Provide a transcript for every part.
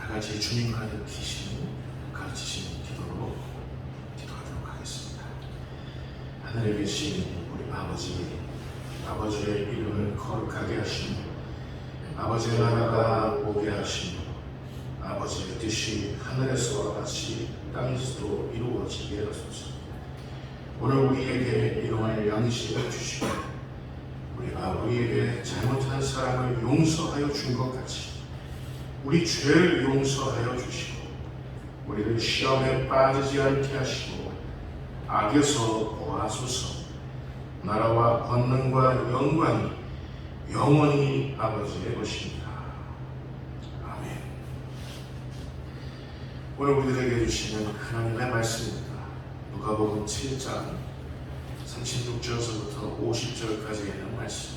다 같이 주님 가르치신 기도로 기도하도록 하겠습니다. 하늘에 계신 우리 아버지의 이름을 거룩하게 하시며 아버지의 나라가 오게 하시며 아버지의 뜻이 하늘에서와 같이 땅에서도 이루어지게 하소서. 오늘 우리에게 일용할 양식을 주시고 우리가 우리에게 잘못한 사람을 용서하여 준 것 같이 우리 죄를 용서하여 주시고 우리를 시험에 빠지지 않게 하시고 악에서 구하소서. 나라와 권능과 영광이 영원히 아버지의 것입니다. 아멘. 오늘 우리들에게 주시는 하나님의 말씀입니다. 누가복음 7장 36절서부터 50절까지 있는 말씀.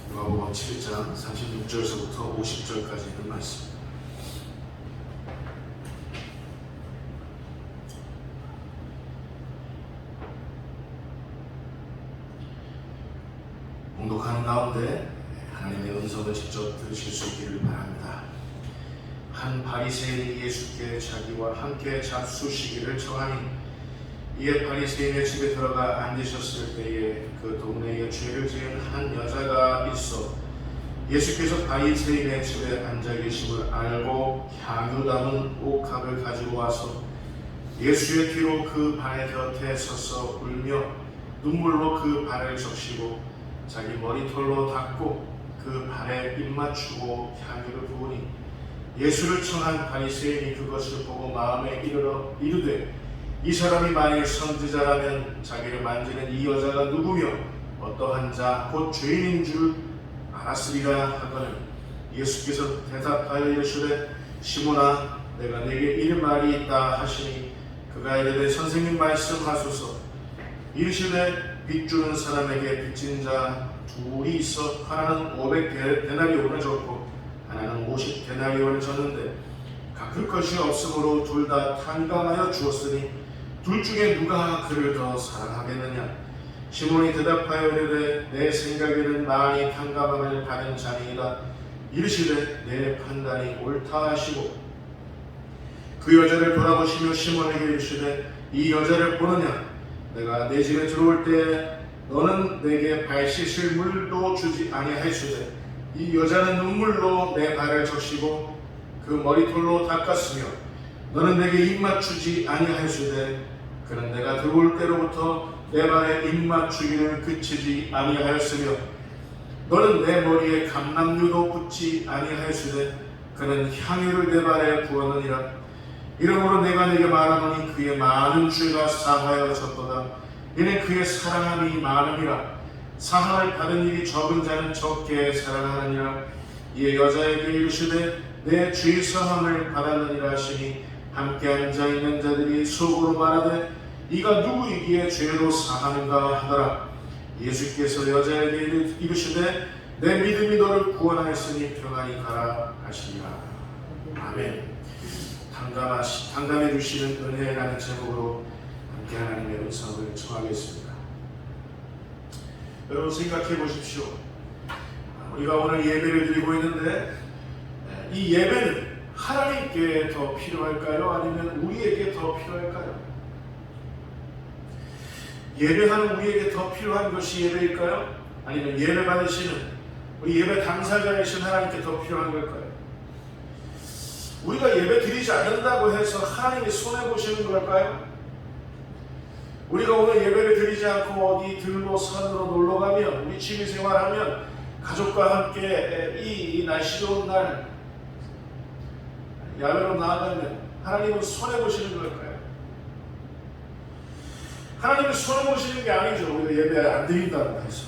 누가복음 7장 36절서부터 50절까지 있는 말씀. 공독하는 가운데 하나님의 음성을 직접 들으실 수 있기를 바랍니다. 한 바리새인이 예수께 자기와 함께 잡수시기를 청하니 이에 바리새인의 집에 들어가 앉으셨을 때에 그 동네에 죄를 지은 한 여자가 있어 예수께서 바리새인의 집에 앉아 계심을 알고 향유 담은 옥합을 가지고 와서 예수의 뒤로 그 발 곁에 서서 울며 눈물로 그 발을 적시고 자기 머리털로 닦고 그 발에 입 맞추고 향유를 부으니 예수를 청한 바리새인이 그것을 보고 마음에 이르되 이 사람이 만일 선지자라면 자기를 만지는 이 여자가 누구며 어떠한 자 곧 죄인인 줄 알았으리라 하거늘 예수께서 대답하여 이르시되 시몬아 내가 네게 이를 말이 있다 하시니 그가 이르되 선생님 말씀하소서. 이르시되 빚 주는 사람에게 빚진 자 둘이 있어 하나는 500데나리온을 줬고 하나는 50데나리온을 줬는데 갚을 것이 없으므로 둘 다 탕감하여 주었으니 둘 중에 누가 그를 더 사랑하겠느냐. 시몬이 대답하여 이르되 내 생각에는 많이 탕감함을 받은 자니이다. 이르시되 내 판단이 옳다 하시고 그 여자를 돌아보시며 시몬에게 이르시되 이 여자를 보느냐. 내가 내 집에 들어올 때 너는 내게 발 씻을 물도 주지 아니하였으되 이 여자는 눈물로 내 발을 적시고 그 머리털로 닦았으며 너는 내게 입 맞추지 아니하였으되 그는 내가 들어올 때로부터 내 발에 입 맞추기를 그치지 아니하였으며 너는 내 머리에 감람류도 붓지 아니하였으되 그는 향유를 내 발에 부었느니라. 이러므로 내가 네게 말하노니 그의 많은 죄가 사하여졌도다. 이는 그의 사랑함이 많음이라. 사함을 받은 일이 적은 자는 적게 사랑하느니라. 이에 여자에게 이르시되 내 죄 사함을 받았느니라 하시니 함께 앉아있는 자들이 속으로 말하되 이가 누구이기에 죄로 사하는가 하더라. 예수께서 여자에게 이르시되 내 믿음이 너를 구원하였으니 평안히 가라 하시니라. 아멘. 탕감해 주시는 은혜라는 제목으로 함께 하나님의 음성을 청하겠습니다. 여러분 생각해 보십시오. 우리가 오늘 예배를 드리고 있는데 이 예배는 하나님께 더 필요할까요? 아니면 우리에게 더 필요할까요? 예배하는 우리에게 더 필요한 것이 예배일까요? 아니면 예배 받으시는 우리 예배 당사자이신 하나님께 더 필요한 걸까요? 우리가 예배 드리지 않는다고 해서 하나님이 손해보시는 걸까요? 우리가 오늘 예배를 드리지 않고 어디 들로 산으로 놀러가면 우리 취미생활하면 가족과 함께 이 날씨 좋은 날 야외로 나아가면 하나님은 손해보시는 걸까요? 하나님은 손해보시는 게 아니죠. 우리가 예배 안 드린다고 해서.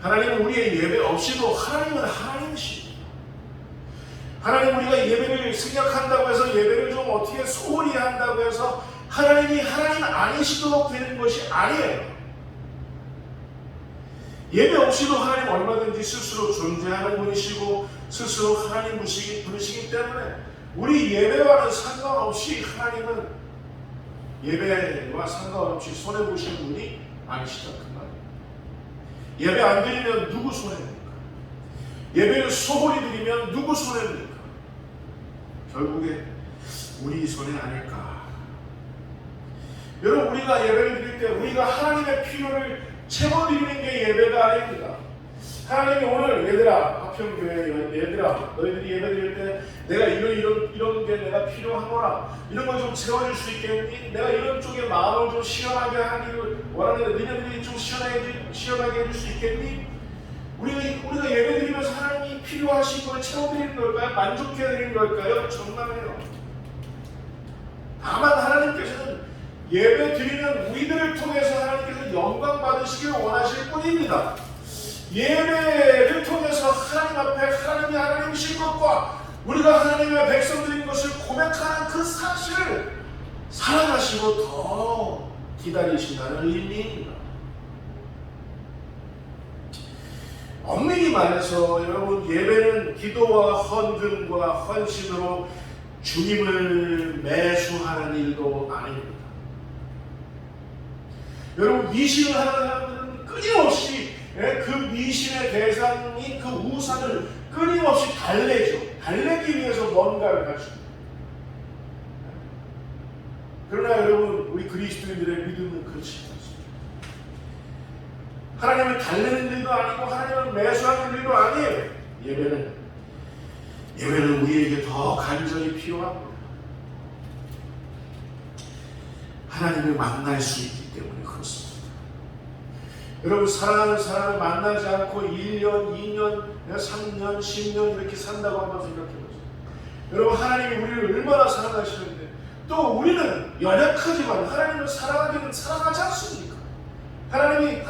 하나님은 우리의 예배 없이도 하나님은 하나님이십니다. 하나님 우리가 예배를 생각한다고 해서 예배를 좀 어떻게 소홀히 한다고 해서 하나님이 하나님 아니시도록 되는 것이 아니에요. 예배 없이도 하나님 얼마든지 스스로 존재하는 분이시고 스스로 하나님 부르시기 때문에 우리 예배와는 상관없이 하나님은 예배와 상관없이 손해보시는 분이 아니시다 그 말이에요. 예배 안 드리면 누구 손해입니까? 예배를 소홀히 드리면 누구 손해입니까? 결국에 우리 손해 아닐까. 여러분, 우리가 예배를 드릴 때 우리가 하나님의 필요를 채워드리는 게 예배가 아닙니다. 하나님이 오늘 얘들아, 화평교회 얘들아, 너희들이 예배 드릴 때 내가 이런 게 내가 필요하노라, 이런 걸 좀 채워줄 수 있겠니? 내가 이런 쪽에 마음을 좀 시원하게 하기를 원하는데 너희들이 좀 시원하게 해줄 수 있겠니? 우리가 예배 드리면서 하나님이 필요하신 걸 채워드리는 걸까요? 만족해드리는 걸까요? 정말이에요. 다만 하나님께서는 예배 드리는 우리들을 통해서 하나님께서 영광 받으시길 원하실 뿐입니다. 예배를 통해서 하나님 앞에 하나님이 하나님이신 것과 우리가 하나님의 백성들인 것을 고백하는 그 사실을 사랑하시고 더 기다리신다는 의미입니다. 엄밀히 말해서 여러분, 예배는 기도와 헌금과 헌신으로 주님을 매수하는 일도 아닙니다. 여러분, 미신을 하는 사람들은 끊임없이 그 미신의 대상인 그 우상을 끊임없이 달래죠. 달래기 위해서 뭔가를 하십니다. 그러나 여러분, 우리 그리스도인들의 믿음은 그렇지 않습니다. 하나님을 달래는 일도 아니고 하나님을 매수하는 일도 아니에요. 예배는 우리에게 더 간절히 필요합니다. 하나님을 만날 수 있기 때문에 그렇습니다. 여러분, 사랑하는 사람을 만나지 않고 1년, 2년, 3년, 10년 이렇게 산다고 한번 생각해보세요. 여러분, 하나님이 우리를 얼마나 사랑하시는데 또 우리는 연약하지만 하나님을 사랑하지 않습니까? 하나님이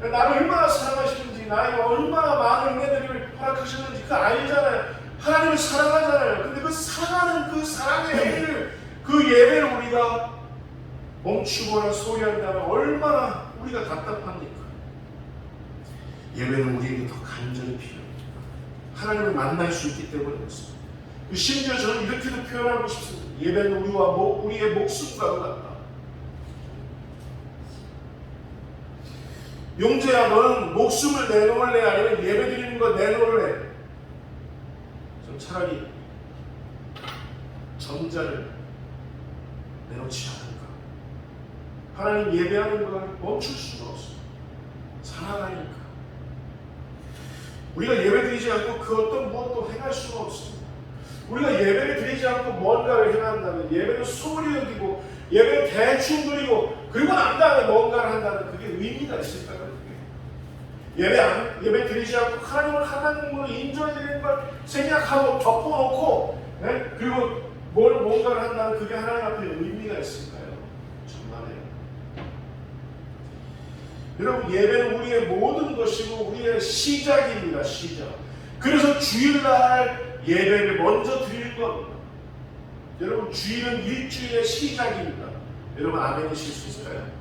나를 얼마나 사랑하시는지, 나에게 얼마나 많은 은혜들을 허락하셨는지 그거 알잖아요. 하나님을 사랑하잖아요. 근데 그 사랑하는 그 사랑의 행위를, 그 예배를 우리가 멈추거나 소리한다면 얼마나 우리가 답답합니까? 예배는 우리에게 더 간절히 필요합니다. 하나님을 만날 수 있기 때문에 그렇습니다. 심지어 저는 이렇게도 표현하고 싶습니다. 예배는 우리의 목숨과도 같다. 용재야, 너는 목숨을 내놓을래? 아니면 예배 드리는 거 내놓을래? 전 차라리 전자를 내놓지 않을까. 하나님 예배하는 걸 멈출 수가 없습니다. 사랑하니까. 우리가 예배 드리지 않고 그 어떤 무엇도 행할 수가 없습니다. 우리가 예배를 드리지 않고 뭔가를 행한다면, 예배를 소홀히 여기고 예배를 대충 드리고 그리고 난 다음에 뭔가를 한다면 그게 의미가 있을까요? 예배 드리지 않고 하나님을 하나님으로 인정해드리는 걸 생략하고 덮어놓고, 네? 그리고 뭔가를 한다면 그게 하나님 앞에 의미가 있을까요? 정말이에요. 여러분, 예배는 우리의 모든 것이고 우리의 시작입니다. 시작. 그래서 주일날 예배를 먼저 드리는 겁니다. 여러분, 주일은 일주일의 시작입니다. 여러분, 아멘이실 수 있을까요?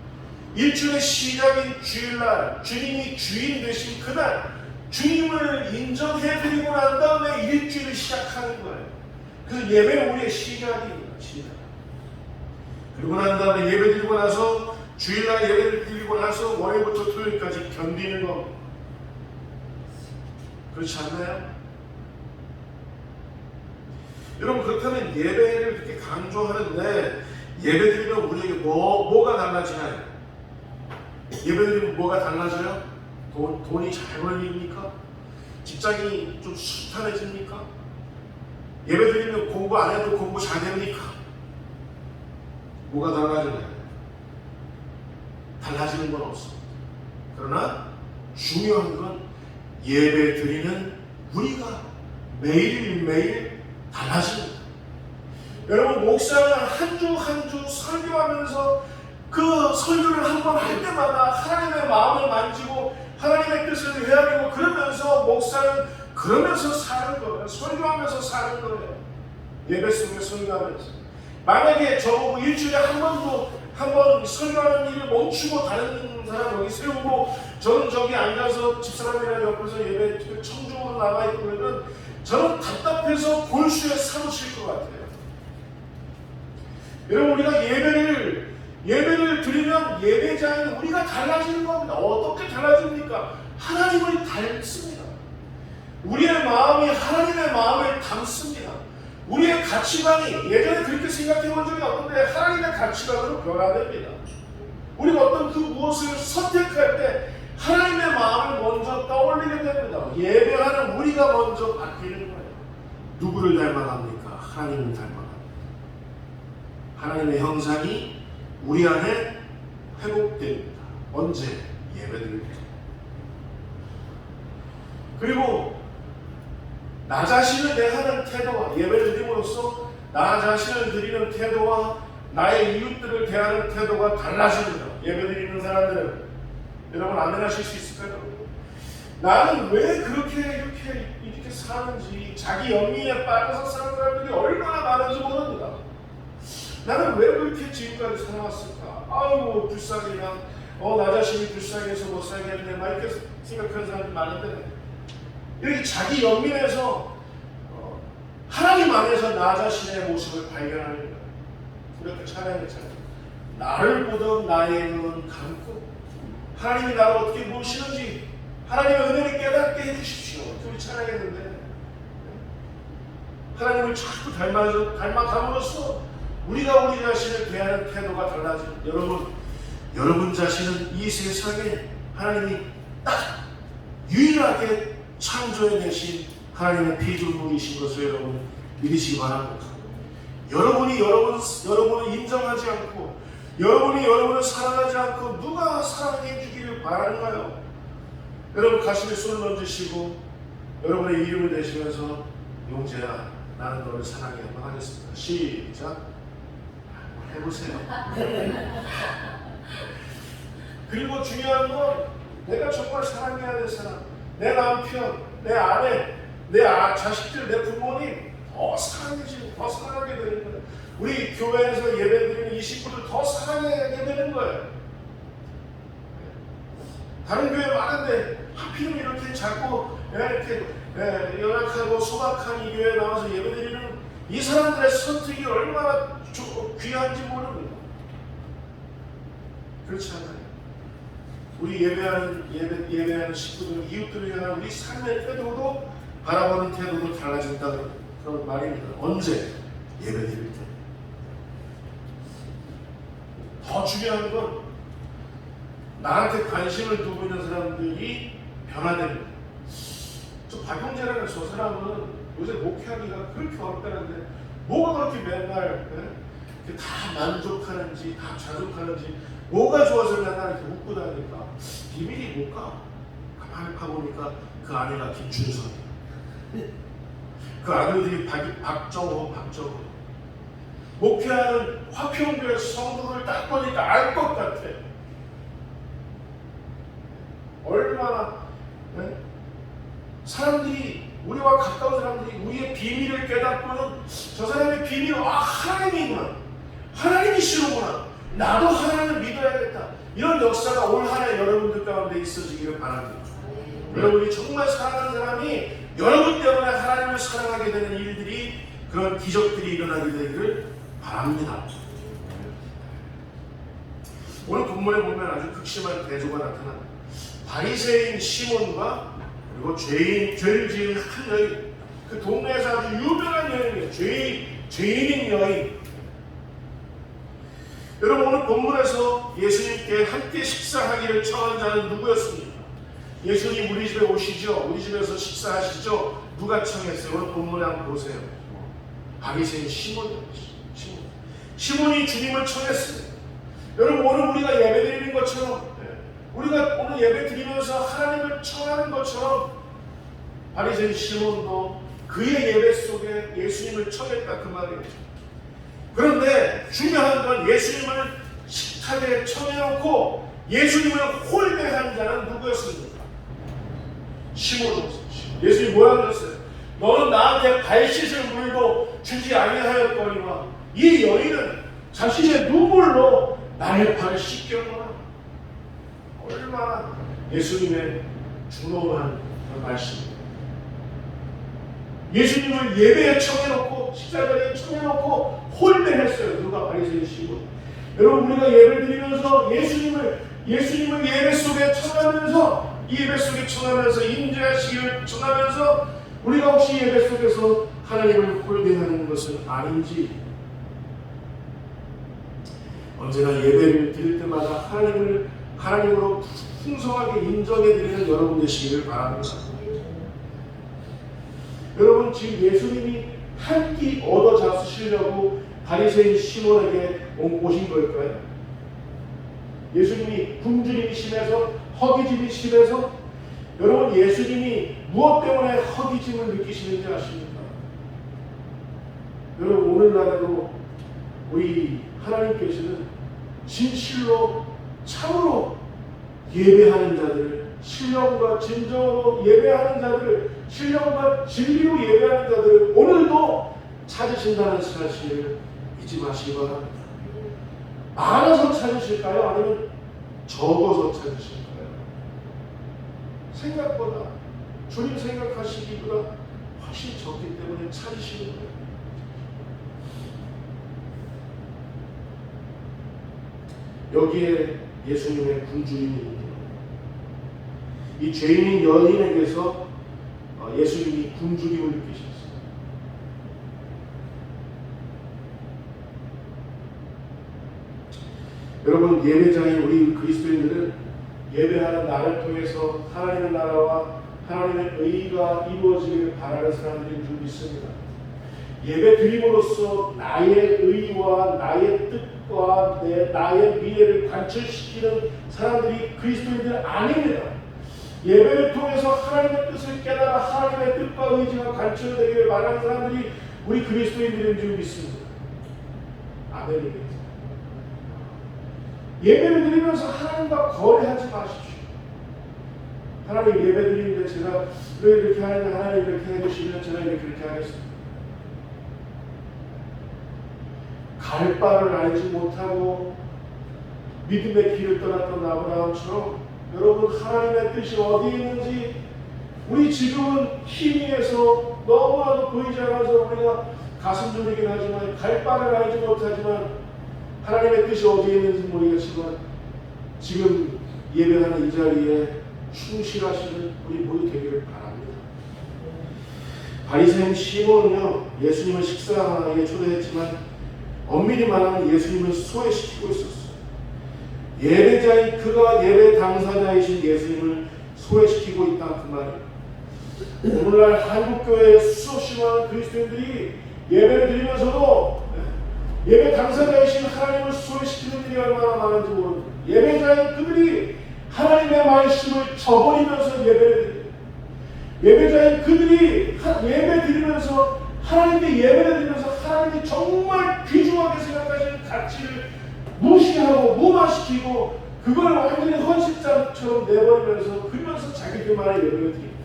일주일의 시작인 주일날, 주님이 주인 되신 그날 주님을 인정해드리고 난 다음에 일주일을 시작하는 거예요. 그래서 예배는 우리의 시작입니다. 시작. 그리고 난 다음에 예배 드리고 나서, 주일날 예배를 드리고 나서 월요일부터 토요일까지 견디는 겁니다. 그렇지 않나요? 여러분, 그렇다면 예배를 이렇게 강조하는데 예배 드리면 우리에게 뭐가 달라지나요? 예배 드리면 뭐가 달라져요? 돈이 잘 벌립니까? 직장이 좀 순탄해집니까? 예배 드리면 공부 안 해도 공부 잘 됩니까? 뭐가 달라지나요? 달라지는 건 없습니다. 그러나 중요한 건 예배 드리는 우리가 매일매일 달라집니다. 여러분, 목사는 한 주 한 주 설교하면서 그 설교를 한 번 할 때마다 하나님의 마음을 만지고 하나님의 뜻을 헤아리고 그러면서 목사는 그러면서 사는 거예요. 설교하면서 사는 거예요. 예배 속에 설교하면서. 만약에 저보고 일주일에 한 번 설교하는 일을 멈추고 다른 사람 여기 세우고 저는 저기 앉아서 집사람이랑 옆에서 예배 청중으로 나가있고 그러면 저는 답답해서 골수에 사무칠 것 같아요. 여러분, 우리가 예배를 드리면 예배자인 우리가 달라지는 겁니다. 어떻게 달라집니까? 하나님을 닮습니다. 우리의 마음이 하나님의 마음을 닮습니다. 우리의 가치관이, 예전에 그렇게 생각해 본 적이 없는데 하나님의 가치관으로 변화됩니다. 우리가 어떤 그 무엇을 선택할 때 하나님의 마음을 먼저 떠올리게 됩니다. 예배하는 우리가 먼저 바뀌는 거예요. 누구를 닮아갑니까? 하나님을 닮아갑니다. 하나님의 형상이 우리 안에 회복됩니다. 언제? 예배드릴 때. 그리고 나 자신을 대하는 태도와, 예배를 드림으로써 나 자신을 드리는 태도와 나의 이웃들을 대하는 태도가 달라집니다. 예배 드리는 사람들은. 여러분, 아멘하실 수 있을까요? 나는 왜 이렇게 사는지, 자기 연민에 빠져서 사는 사람들이 얼마나 많은지 모릅니다. 나는 왜 그렇게 지금까지 살아왔을까? 아이고, 불쌍해. 나 자신이 불쌍해서 못 살겠네. 막 이렇게 생각하는 사람들이 많은데, 이렇게 자기 연민에서 하나님 안에서 나 자신의 모습을 발견하는 거예요. 그렇게 찬양했잖아요. 나를 보던 나의 눈은 감고 하나님이 나를 어떻게 보시는지 하나님의 은혜를 깨닫게 해주십시오. 우리 찬양했는데, 하나님을 자꾸 닮아감으로써 우리가 우리 자신을 대하는 태도가 달라집니다. 여러분 자신은 이 세상에 하나님이 딱 유일하게 창조해내신 하나님의 피조물이신 것을 여러분 믿으시기 바랍니다. 여러분을 인정하지 않고, 여러분을 사랑하지 않고 누가 사랑해 주기를 바라는가요? 여러분, 가슴에 손을 얹으시고 여러분의 이름을 대시면서, 용재야, 나는 너를 사랑해. 한번 하겠습니다. 시작. 해보세요. 그리고 중요한 건, 내가 정말 사랑해야 될 사람, 내 남편, 내 아내, 내 자식들, 내 부모님 더 사랑해지고 더 사랑하게 되는 거예요. 우리 교회에서 예배드리는 이 식구들 더 사랑하게 되는 거예요. 다른 교회 많은데 하필이면 이렇게 자꾸 이렇게 연약하고 소박한 이 교회에 나와서 예배드리는 이 사람들의 선택이 얼마나 귀한지 모릅니다. 그렇지 않아요? 우리 예배하는 식구들, 이웃들을 향한 우리 삶의 태도도, 바라보는 태도도 달라진다는 그런 말입니다. 언제? 예배드릴 때. 더 중요한 건, 나한테 관심을 두고 있는 사람들이 변화됩니다. 저 박용재라는 저 사람은 요새 목회하기가 그렇게 어렵다는데, 뭐가 그렇게 맨날 다 만족하는지, 다 자족하는지, 뭐가 좋아서 맨날 이렇게 웃고 다니까 비밀이 뭘까? 가만히 파보니까 그 아내가 김준선이에요. 그 아들들이 박정호. 목회하는 화평교회 성도를 딱 보니까 알 것 같아. 얼마나 사람들이, 우리와 가까운 사람들이 우리의 비밀을 깨닫고는, 저 사람의 비밀은 하나님이구나, 하나님이시로구나, 나도 하나님을 믿어야겠다, 이런 역사가 올 한 해 여러분들 가운데 있어지기를 바랍니다. 여러분이 정말 사랑하는 사람이 여러분 때문에 하나님을 사랑하게 되는 일들이, 그런 기적들이 일어나게 되기를 바랍니다. 오늘 본문에 보면 아주 극심한 대조가 나타납니다. 바리새인 시몬과 그리고 죄를 지은 한 여인, 그 동네에서 아주 유명한 여인이에요. 죄인인 여인. 여러분, 오늘 본문에서 예수님께 함께 식사하기를 청한 자는 누구였습니까? 예수님 우리 집에 오시죠? 우리 집에서 식사하시죠? 누가 청했어요? 오늘 본문에 한번 보세요. 바리새인 시몬이 주님을 청했습니다. 여러분, 오늘 우리가 예배드리는 것처럼, 우리가 오늘 예배 드리면서 하나님을 청하는 것처럼, 바리새인 시몬도 그의 예배 속에 예수님을 청했다, 그 말이에요. 그런데 중요한 건, 예수님을 식탁에 청해놓고 예수님을 홀배한 자는 누구였습니까? 시몬이었어요. 예수님이 뭐라고 그랬어요? 너는 나한테 발 씻을 물도 주지 아니하였거니와, 이 여인은 자신의 눈물로 나의 발을 씻겼구나. 얼마나 예수님의 중노한 말씀입니다. 예수님을 예배에 청해놓고 식사자리에 청해놓고 홀대했어요. 누가? 바리새인 시몬. 여러분, 우리가 예배를 드리면서 예수님을 예배 속에 청하면서, 이 예배 속에 청하면서, 임재하시기를 청하면서 우리가 혹시 예배 속에서 하나님을 홀대하는 것은 아닌지, 언제나 예배를 드릴 때마다 하나님으로 풍성하게 인정해 드리는 여러분 되시기를 바랍니다. 여러분, 지금 예수님이 한 끼 얻어 잡수시려고 바리새인 시몬에게 오신 걸까요? 예수님이 굶주림이 심해서, 허기짐이 심해서, 여러분, 예수님이 무엇 때문에 허기짐을 느끼시는지 아십니까? 여러분, 오늘날에도 우리 하나님께서는 진실로 참으로 예배하는 자들, 신령과 진정으로 예배하는 자들, 신령과 진리로 예배하는 자들을 오늘도 찾으신다는 사실을 잊지 마시기 바랍니다. 많아서 찾으실까요? 아니면 적어서 찾으실까요? 생각보다, 주님 생각하시기보다 훨씬 적기 때문에 찾으시는 거예요. 여기에 예수님의 굶주림이 있는 거예요. 이 죄인인 여인에게서 예수님이 굶주림을 느끼셨어요. 여러분, 예배자인 우리 그리스도인들은 예배하는 나를 통해서 하나님의 나라와 하나님의 의가 이루어지기를 바라는 사람들인 줄 믿습니다. 예배 드림으로써 나의 의와 나의 뜻과 나의 미래를 관철시키는 사람들이 그리스도인들 아닙니다. 예배를 통해서 하나님의 뜻을 깨달아 하나님의 뜻과 의지가 관철되기를 바라는 사람들이 우리 그리스도인들인 줄 믿습니다. 아멘입니다. 예배를 드리면서 하나님과 거래하지 마십시오. 하나님, 예배 드리는데 제가 왜 이렇게 하는데 하나님 이렇게 해주시면 제가 이렇게 하겠습니다. 갈 바를 알지 못하고 믿음의 길을 떠났던 아브라함처럼 여러분, 하나님의 뜻이 어디에 있는지 우리 지금은 희미해서 너무나도 보이지 않아서 우리가 가슴 졸이긴 하지만 갈 바를 알지 못하지만 하나님의 뜻이 어디에 있는지 모르겠지만 지금 예배하는 이 자리에 충실하시는 우리 모두 되기를 바랍니다. 바리새인 시몬은요, 예수님을 식사에 초대했지만 엄밀히 말하면 예수님을 소외시키고 있었어요. 예배자인 그가 예배 당사자이신 예수님을 소외시키고 있다, 그 말이에요. 오늘날 한국교회에 수없이 많은 그리스도인들이 예배를 드리면서도 예배 당사자이신 하나님을 소외시키는 일이 얼마나 많은지 모릅니다. 예배자인 그들이 하나님의 말씀을 저버리면서 예배를 드립니다. 예배자인 그들이 예배 드리면서 하나님께 예배를 드리면서 하나님이 정말 귀중하게 생각하시는 가치를 무시하고 무마시키고 그걸 완전히 헌신장처럼 내버리면서 그러면서 자기들만의 예배를 드립니다.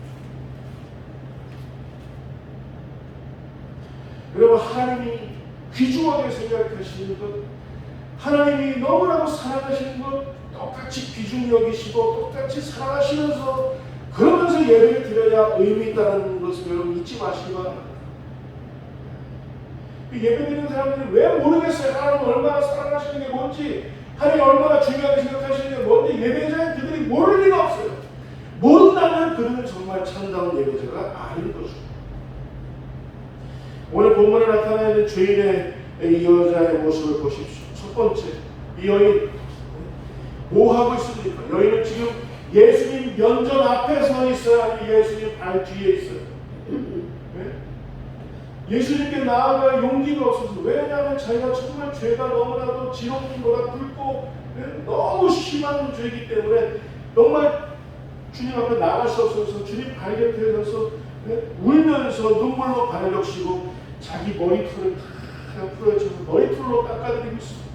여러분, 하나님이 귀중하게 생각하시는 것, 하나님이 너무나도 사랑하시는 것 똑같이 귀중 여기시고 똑같이 사랑하시면서 그러면서 예배를 드려야 의미 있다는 것을 여러분 잊지 마시기 바랍니다. 예배 드리는 사람들이 왜 모르겠어요? 하나님 얼마나 사랑하시는 게 뭔지, 하나님 얼마나 중요하게 생각하시는 게 뭔지 예배자인 그들이 모를 리가 없어요. 모른다면 그들은 정말 참다운 예배자가 아닌 거죠. 오늘 본문에 나타나 있는 죄인의 이 여자의 모습을 보십시오. 첫 번째, 이 여인 뭐 하고 있습니까? 여인은 지금 예수님 면전 앞에 서 있어요? 아니면 예수님 발 뒤에 있어요? 네? 예수님께 나아갈 용기가 없어서. 왜냐하면 자기가 정말 죄가 너무나도 지옥보다 굵고 너무 심한 죄이기 때문에 정말 주님 앞에 나갈 수 없어서 주님 발 곁에 서서 울면서 눈물로 발을 적시고 자기 머리털을 다 풀어주고 머리털로 깎아드리고 있습니다.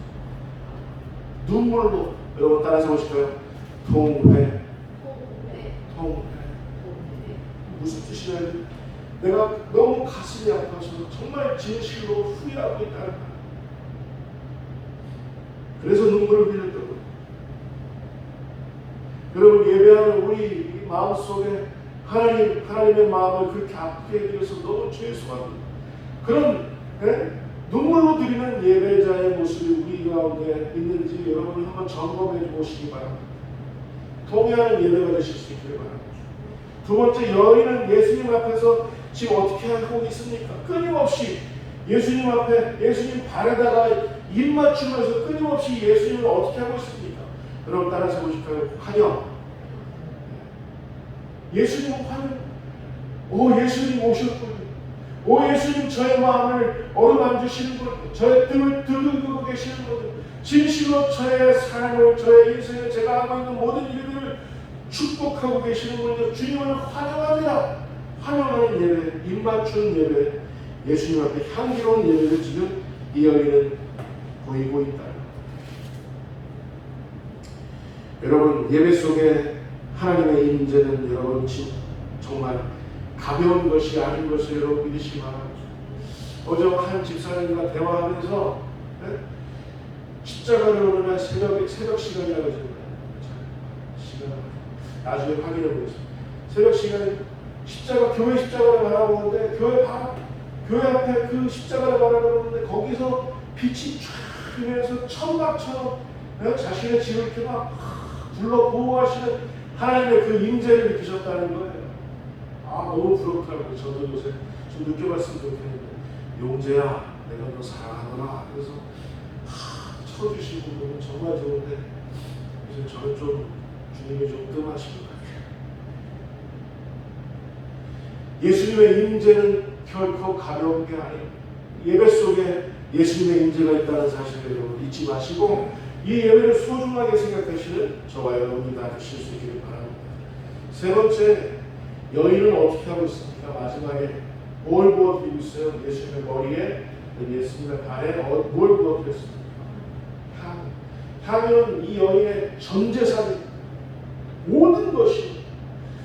눈물로. 여러분 따라서 보실까요? 통회. 무슨 뜻이냐면 내가 너무 가슴이 아파서 정말 진실로 후회하고 있다는 거예요. 그래서 눈물을 흘렸던 거예요. 여러분, 예배하는 우리 마음속에 하나님의 마음을 그렇게 아프게 해드려서 너무 죄송합니다. 그런 눈물로 드리는 예배자의 모습이 우리 가운데 있는지 여러분이 한번 점검해 보시기 바랍니다. 동의하는 예배가 되실 수 있기를 바랍니다. 두 번째, 여인은 예수님 앞에서 지금 어떻게 하고 있습니까? 끊임없이 예수님 앞에, 예수님 발에다가 입 맞추면서 끊임없이 예수님을 어떻게 하고 있습니까? 여러분 따라서 보실까요? 환영. 예수님 환영. 오, 예수님 오셨군요. 오, 예수님 저의 마음을 어루만지시는군요. 저의 등을 들고 계시는군요. 진실로 저의 삶을, 저의 인생을, 제가 하고 있는 모든 일들을 축복하고 계시는군요. 주님을 환영합니다. 환영하는 예배, 입맞추는 예배, 예수님 앞에 향기로운 예배를 지금 이 여인은 보이고 있다. 여러분, 예배 속에 하나님의 임재는 여러분 정말 가벼운 것이 아닌 것을 여러분 믿으시기 바랍니다. 어제 한 집사님과 대화하면서 십자가를 어느 날 새벽 시간이라고 했어요. 시간 나중에 확인해 보겠습니다. 새벽 시간에 십자가, 교회 십자가를 바라보는데 교회 앞에 그 십자가를 바라보는데 거기서 빛이 쫙 이면서 천막처럼 자신의 집을 이렇게 막 불러 보호하시는 하나님의 그 임재를 느끼셨다는 거예요. 아, 너무 부럽더라고요. 저도 요새 좀 느껴봤으면 좋겠는데, 용재야, 내가 너 사랑하구나. 그래서 쳐주시고 그러면 정말 좋은데, 이제 저는 좀 주님이 좀 뜸하신 것 같아요. 예수님의 임재는 결코 가벼운 게 아니에요. 예배 속에 예수님의 임재가 있다는 사실을 여러분 잊지 마시고 이 예배를 소중하게 생각하시는 저와 여러분이 다 되실 수 있기를 바랍니다. 세 번째, 여인은 어떻게 하고 있습니까? 마지막에 뭘 부어드리고 있어요? 예수님의 머리에, 예수님의 발에 뭘 부어드렸습니까? 향은 이 여인의 전 재산이 모든 것이.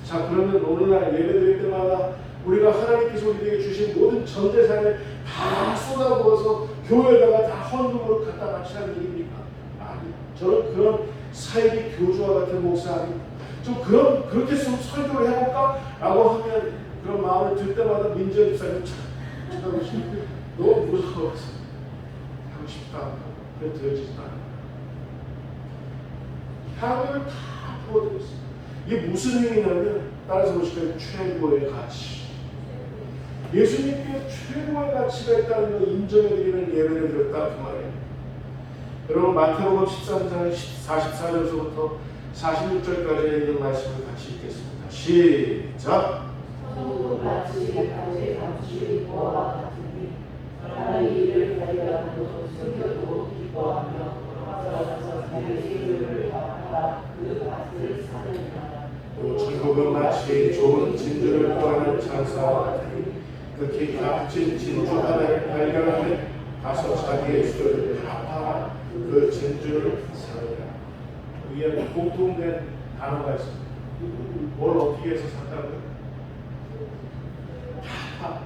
자, 그러면 오늘날 예배 드릴 때마다 우리가 하나님께서 우리에게 주신 모든 전 재산을 다 쏟아부어서 교회에다가 다 헌금으로 갖다 바치라는 얘기입니까? 아니, 저는 그런 사이비 교주와 같은 목사 아닙니다. 좀 그렇게 좀 설교를 해볼까? 라고 하면 그런 마음을 들 때마다 민재 집사님 쳐다보시는데 너무 무서워서 하고 싶다. 그래 되어지지도 않아요. 향을 다 부어드렸어요. 이게 무슨 행위냐면, 따라서 보시면 최고의 가치. 예수님께 최고의 가치가 있다는 걸 인정해드리는 예배를 드렸다 그 말이에요. 여러분 마태복음 13장 44절서부터 46절까지 있는 말씀을 같이 읽겠습니다. 시작. 마치 가지 감추리 보아와 같으니 사람이 이를 발견하고 숨겨도 기뻐하며 가서 자기 세율을 갚아 그 밭을 사느니라. 또 천국은 마치 좋은 진주를 구하는 찬사와 같으니 특히 값진 진주 하나를 발견하면 가서 자기의 수요를 갚아 그 진주를 사느니라. 위에 공통된 단어가 있습니다. 뭘 어떻게 해서 샀다고요? 갚아.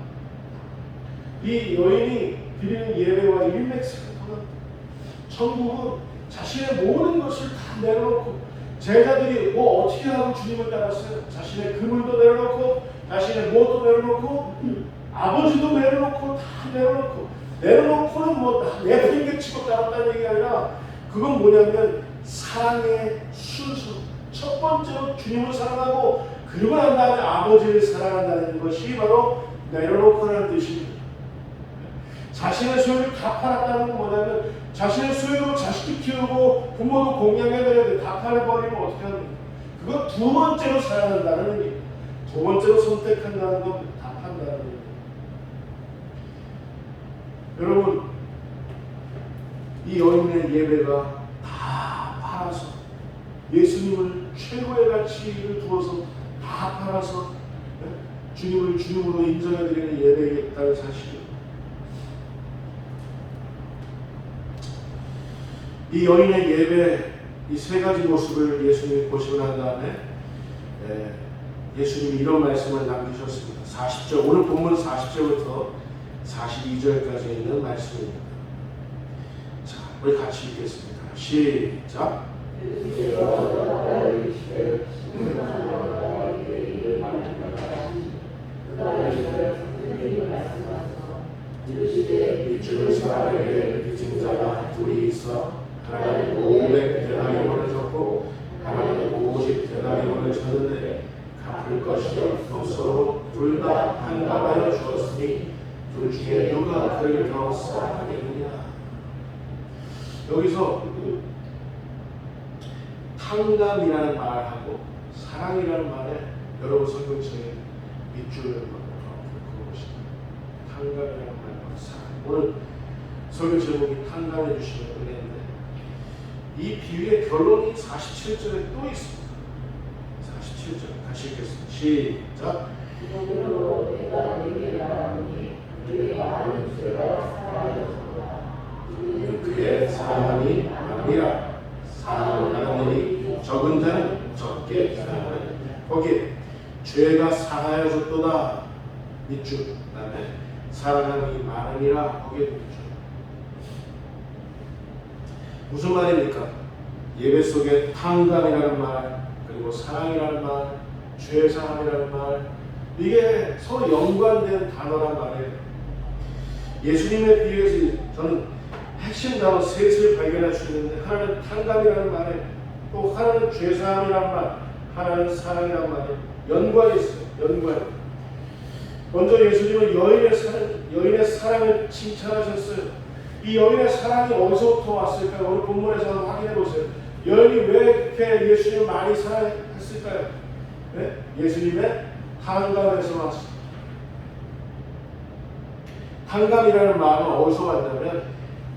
이 여인이 드리는 예배와 일맥상통합니다. 천국은 자신의 모든 것을 다 내려놓고, 제자들이 뭐 어떻게 하고 주님을 따랐어요? 자신의 그물도 내려놓고, 자신의 무엇도 내려놓고, 아버지도 내려놓고, 다 내려놓고는 뭐 내팽개치고 따랐다는 얘기가 아니라, 그건 뭐냐면 사랑의 순수. 첫 번째로 주님을 사랑하고, 그리고 난 다음에 아버지를 사랑한다는 것이 바로 내려놓고라는 뜻입니다. 자신의 소유를 다 팔았다는 건 뭐냐면, 자신의 소유로 자식도 키우고 부모도 공양해드려야 돼. 다 팔아버리면 어떻게 합니까? 그거 두 번째로 사랑한다는 의미입니다. 두 번째로 선택한다는 건 다 판다는 의미입니다. 여러분, 이 여인의 예배가 다 팔아서, 예수님을 최고의 가치를 두어서 다 팔아서 주님을 주님으로 인정해드리는 예배였다는 사실입니다. 이 여인의 예배, 이 세 가지 모습을 예수님이 보시고 난 다음에 예수님이 이런 말씀을 남기셨습니다. 40절, 오늘 본문 40절부터 42절까지 있는 말씀입니다. 자, 우리 같이 읽겠습니다. 시작. 하는 것 같이 그가 이를 선생님이 말씀하셔서 이르시되 밑줄을 사람에게 빚진 자가 둘이 있어 하나는 500데나리온을 줬고 하나는 50데나리온을 줬는데 갚을 것이 없어서 둘 다 한가하여 주었으니 둘 중에 누가 그를 더 사랑하겠느냐. 여기서 탕감이라는 말하고 사랑이라는 말에 여러분 성경책에 밑줄을 그것입니다. 탕감이라는 말과 사랑. 오늘 설교 제목이 탕감해 주시는 은혜인데 이 비유의 결론이 47절에 또 있습니다. 47절 같이 읽겠습니다. 시작. 이러므로 내가 네게 말하노니 그의 많은 죄가 사하였도다. 그의 사랑이 많으니라. 사랑하는 일이 적은 자는 적게 사랑하느니라. 거기에 죄가 사하여졌도다 밑줄, 그다음에 사랑함이 많으니라 거기에 밑줄. 무슨 말입니까? 예배 속에 탕감이라는 말, 그리고 사랑이라는 말, 죄사함이라는 말, 이게 서로 연관된 단어란 말이에요. 예수님의 비유에서 저는 핵심 단어 셋을 발견할 수 있는데, 하나는 탕감이라는 말에, 또 하나는 죄사함이라는 말, 하나는 사랑이라는 말에 연관이 있어요. 연관. 먼저 예수님은 여인의 사랑을 칭찬하셨어요. 이 여인의 사랑이 어디서부터 왔을까요? 오늘 본문에서 한번 확인해 보세요. 여인이 왜 그렇게 예수님을 많이 사랑했을까요? 네? 예수님의 탕감에서 왔습니다. 탕감이라는 말은 어디서 왔냐면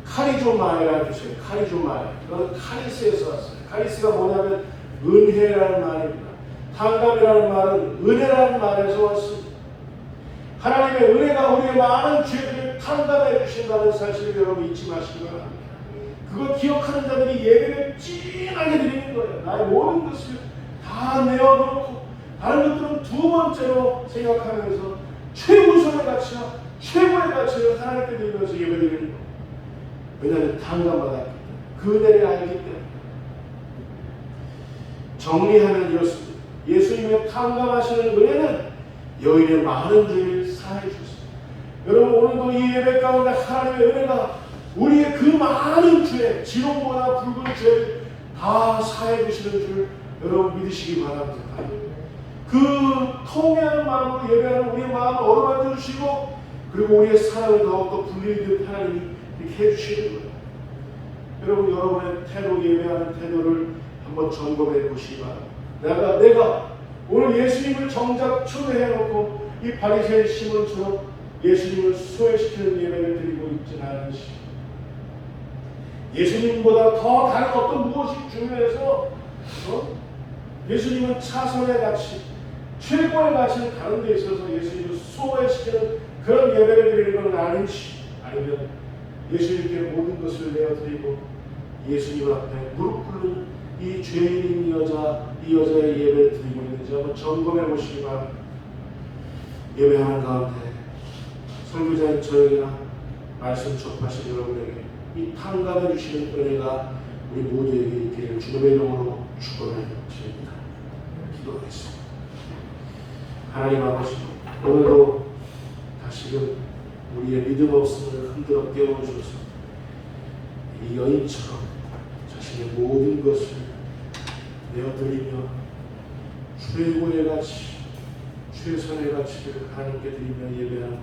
카리조마이라는 뜻이에요. 카리조마이. 그건 카리스에서 왔어요. 카리스가 뭐냐면 은혜라는 말입니다. 탕감이라는 말은 은혜라는 말에서 왔습니다. 하나님의 은혜가 우리의 많은 죄들을 탕감해 주신다는 사실을 여러분 잊지 마시기 바랍니다. 그걸 기억하는 자들이 예배를 진하게 드리는 거예요. 나의 모든 것을 다 내어놓고 다른 것들은 두 번째로 생각하면서 최우선의 가치와 최고의 가치를 하나님께 드리면서 예배드리는 거예요. 왜냐하면 탕감받았기 때문에, 그 은혜를 알기 때문에. 정리하면 이렇습니다. 예수님의 탕감하시는 은혜는 여인의 많은 죄를 사해 주셨습니다. 여러분, 오늘도 이 예배 가운데 하나님의 은혜가 우리의 그 많은 죄, 지옥보다 붉은 죄를 다 사해 주시는 줄 여러분 믿으시기 바랍니다. 그 통회하는 마음으로 예배하는 우리의 마음을 어루만져 주시고, 그리고 우리의 사랑을 더욱더 불리듯 하나님이 이렇게 해주시는 거예요. 여러분, 여러분의 태도, 예배하는 태도를 한번 점검해 보시기 바랍니다. 내가 오늘 예수님을 정작 초대해놓고 이 바리새인 시몬처럼 예수님을 소외시키는 예배를 드리고 있지는 않으시. 예수님보다 더 다른 어떤 무엇이 중요해서 예수님은 차선의 가치, 최고의 가치는 다른 데 있어서 예수님을 소외시키는 그런 예배를 드리는 건 아닌지, 아니면 예수님께 모든 것을 내어드리고 예수님 앞에 무릎 꿇는 이 죄인인 이 여자의 예배를 드리고 있는지 한번 점검해 보시기 바랍니다. 예배하는 가운데 선교자인 저에게나 말씀 접하신 여러분에게 이 탕감해 주시는 은혜가 우리 모두에게 있기를 주님의 이름으로 축원해 드립니다. 기도하겠습니다. 하나님 아버지, 오늘도 다시금 우리의 믿음 없음을 흔들어 깨워주셔서 이 여인처럼 자신의 모든 것을 내어드리며 최고의 가치, 최선의 가치를 하나님께 드리며 예배하는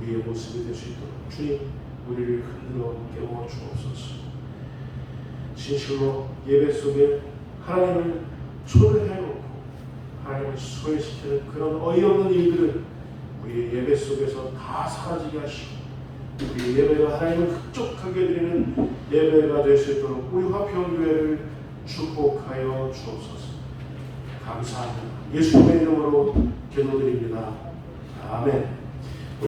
우리의 모습이 될 수 있도록 주님, 우리를 흔들어 깨워 주옵소서. 진실로 예배 속에 하나님을 초대해놓고 하나님을 소외시키는 그런 어이없는 일들을 우리의 예배 속에서 다 사라지게 하시고, 우리의 예배가 하나님을 흡족하게 드리는 예배가 될 수 있도록 우리 화평교회를 축복하여 주옵소서. 감사합니다. 예수님의 이름으로 기도드립니다. 아멘.